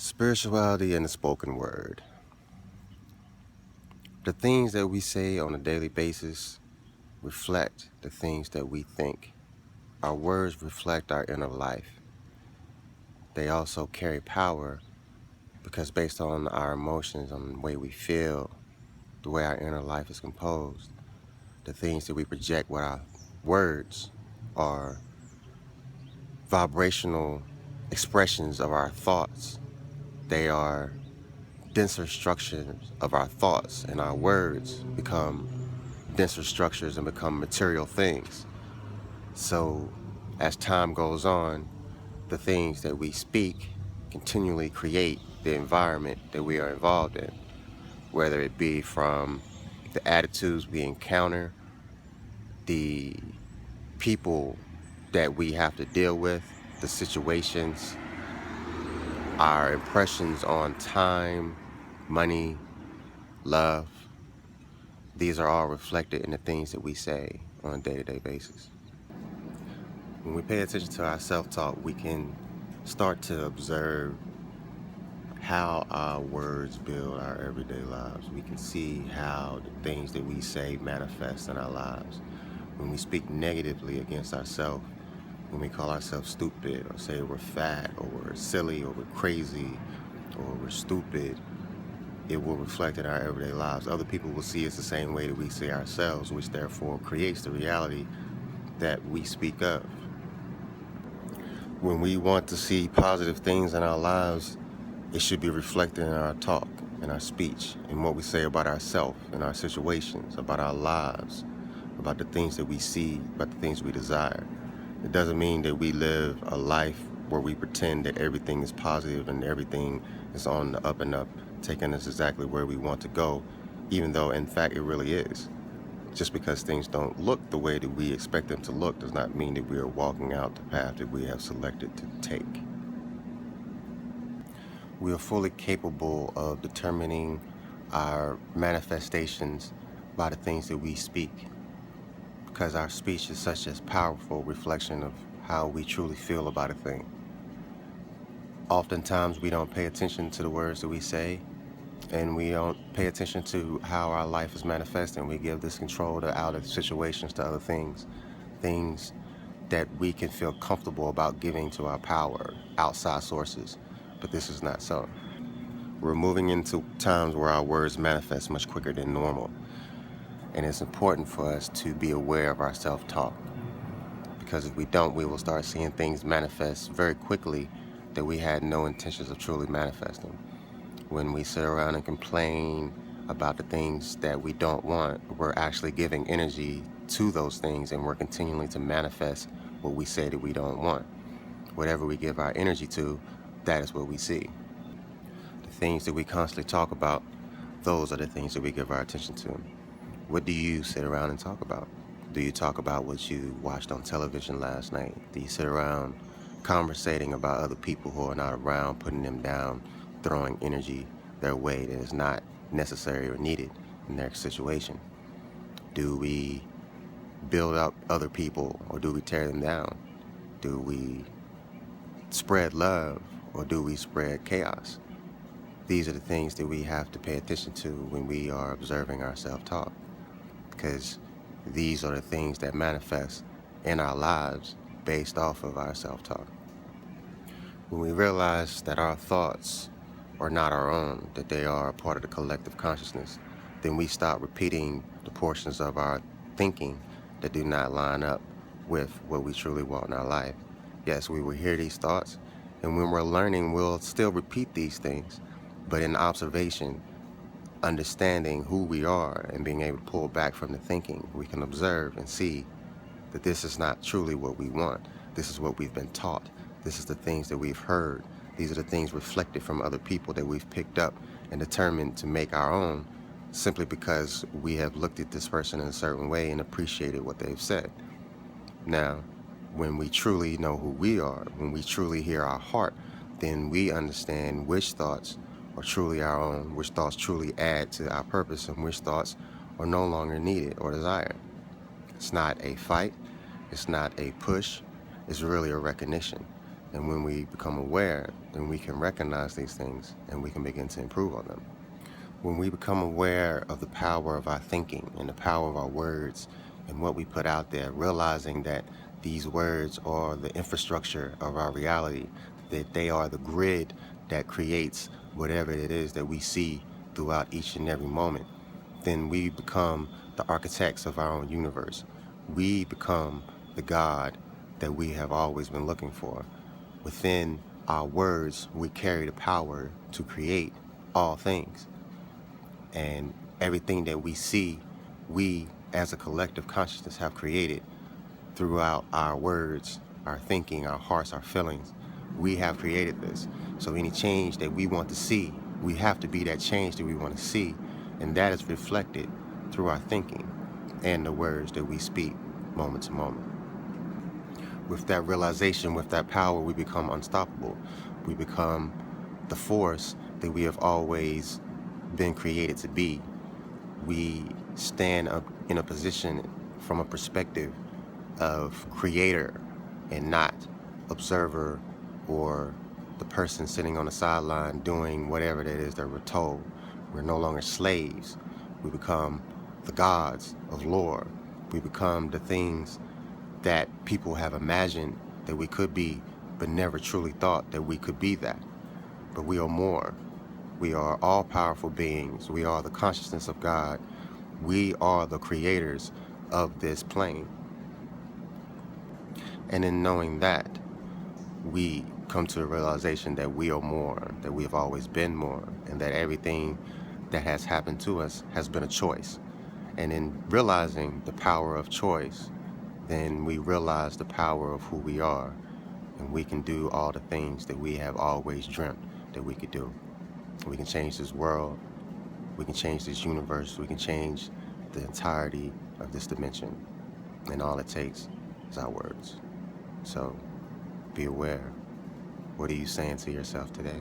Spirituality and the spoken word. The things that we say on a daily basis reflect the things that we think. Our words reflect our inner life. They also carry power because based on our emotions, on the way we feel, the way our inner life is composed, the things that we project with our words are vibrational expressions of our thoughts. They are denser structures of our thoughts, and our words become denser structures and become material things. So as time goes on, the things that we speak continually create the environment that we are involved in, whether it be from the attitudes we encounter, the people that we have to deal with, the situations, our impressions on time, money, love. These are all reflected in the things that we say on a day-to-day basis. When we pay attention to our self-talk, we can start to observe how our words build our everyday lives. We can see how the things that we say manifest in our lives. When we speak negatively against ourselves, when we call ourselves stupid, or say we're fat, or we're silly, or we're crazy, or we're stupid, it will reflect in our everyday lives. Other people will see us the same way that we see ourselves, which therefore creates the reality that we speak of. When we want to see positive things in our lives, it should be reflected in our talk, in our speech, in what we say about ourselves, in our situations, about our lives, about the things that we see, about the things we desire. It doesn't mean that we live a life where we pretend that everything is positive and everything is on the up and up, taking us exactly where we want to go, even though in fact it really is. Just because things don't look the way that we expect them to look does not mean that we are walking out the path that we have selected to take. We are fully capable of determining our manifestations by the things that we speak, because our speech is such a powerful reflection of how we truly feel about a thing. Oftentimes we don't pay attention to the words that we say, and we don't pay attention to how our life is manifesting. We give this control to outer situations, to other things that we can feel comfortable about giving to our power, outside sources. But this is not so. We're moving into times where our words manifest much quicker than normal. And it's important for us to be aware of our self-talk, because if we don't, we will start seeing things manifest very quickly that we had no intentions of truly manifesting. When we sit around and complain about the things that we don't want, we're actually giving energy to those things, and we're continuing to manifest what we say that we don't want. Whatever we give our energy to, that is what we see. The things that we constantly talk about, those are the things that we give our attention to. What do you sit around and talk about? Do you talk about what you watched on television last night? Do you sit around conversating about other people who are not around, putting them down, throwing energy their way that is not necessary or needed in their situation? Do we build up other people, or do we tear them down? Do we spread love, or do we spread chaos? These are the things that we have to pay attention to when we are observing our self-talk, because these are the things that manifest in our lives based off of our self-talk. When we realize that our thoughts are not our own, that they are a part of the collective consciousness, then we stop repeating the portions of our thinking that do not line up with what we truly want in our life. Yes, we will hear these thoughts, and when we're learning, we'll still repeat these things, but in observation, understanding who we are and being able to pull back from the thinking, we can observe and see that this is not truly what we want. This is what we've been taught. This is the things that we've heard. These are the things reflected from other people that we've picked up and determined to make our own, simply because we have looked at this person in a certain way and appreciated what they've said. Now, when we truly know who we are, when we truly hear our heart, then we understand which thoughts are truly our own, which thoughts truly add to our purpose, and which thoughts are no longer needed or desired. It's not a fight, it's not a push, it's really a recognition. And when we become aware then we can recognize these things and we can begin to improve on them. When we become aware of the power of our thinking and the power of our words and what we put out there, realizing that these words are the infrastructure of our reality, that they are the grid that creates whatever it is that we see throughout each and every moment, then we become the architects of our own universe. We become the God that we have always been looking for. Within our words, we carry the power to create all things. And everything that we see, we as a collective consciousness have created throughout our words, our thinking, our hearts, our feelings. We have created this. So any change that we want to see, we have to be that change that we want to see. And that is reflected through our thinking and the words that we speak moment to moment. With that realization, with that power, we become unstoppable. We become the force that we have always been created to be. We stand up in a position from a perspective of creator and not observer or the person sitting on the sideline doing whatever it is that we're told. We're no longer slaves. We become the gods of lore. We become the things that people have imagined that we could be, but never truly thought that we could be that. But we are more. We are all powerful beings. We are the consciousness of God. We are the creators of this plane. And in knowing that, we come to a realization that we are more, that we have always been more, and that everything that has happened to us has been a choice. And in realizing the power of choice, then we realize the power of who we are, and we can do all the things that we have always dreamt that we could do. We can change this world, we can change this universe, we can change the entirety of this dimension, and all it takes is our words. So be aware. What are you saying to yourself today?